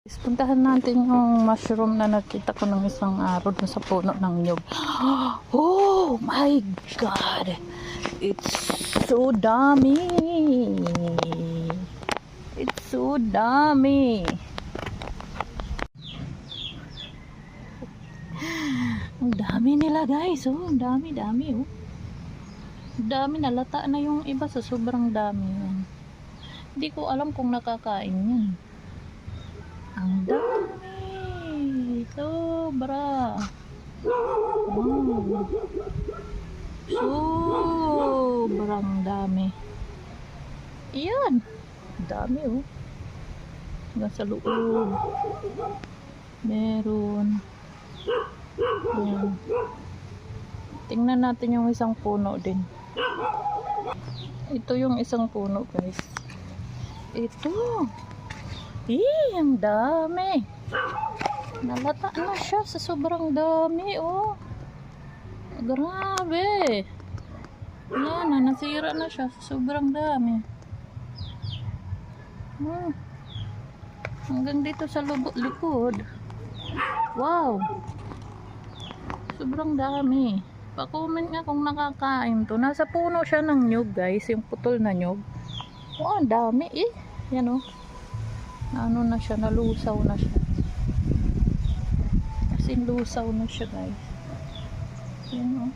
Puntahan natin yung mushroom na nakita ko ng isang araw na sa puno ng nyug. Oh my God! It's so dami! It's so dami! Ang dami nila guys, oh. Ang dami, oh. Ang dami, nalata na yung iba sa sobrang dami. Hindi ko alam kung nakakain yan. Ang dami! Sobra! Wow! Sobrang dami. Iyan! Dami oh. Hanggang sa loob. Meron. Ayan. Tingnan natin yung isang puno din. Ito yung isang puno guys. Ito. Ang dami. Nalata na siya sa sobrang dami, oh. Grabe. Yan, nasira na siya sa sobrang dami. Hanggang dito sa likod. Wow. Sobrang dami. Pa-comment nga kung nakakain to. Nasa puno siya ng nyug, guys. Yung putol na nyug. Oh, ang dami eh. Yan oh. Ano na siya, nalusaw na siya. As in, lusaw na siya guys. Yan o.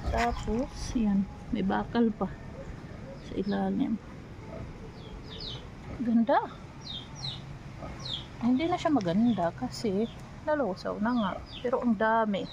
Tapos, yan. May bakal pa sa ilalim. Ganda. Hindi na siya maganda kasi nalusaw na nga. Pero ang dami.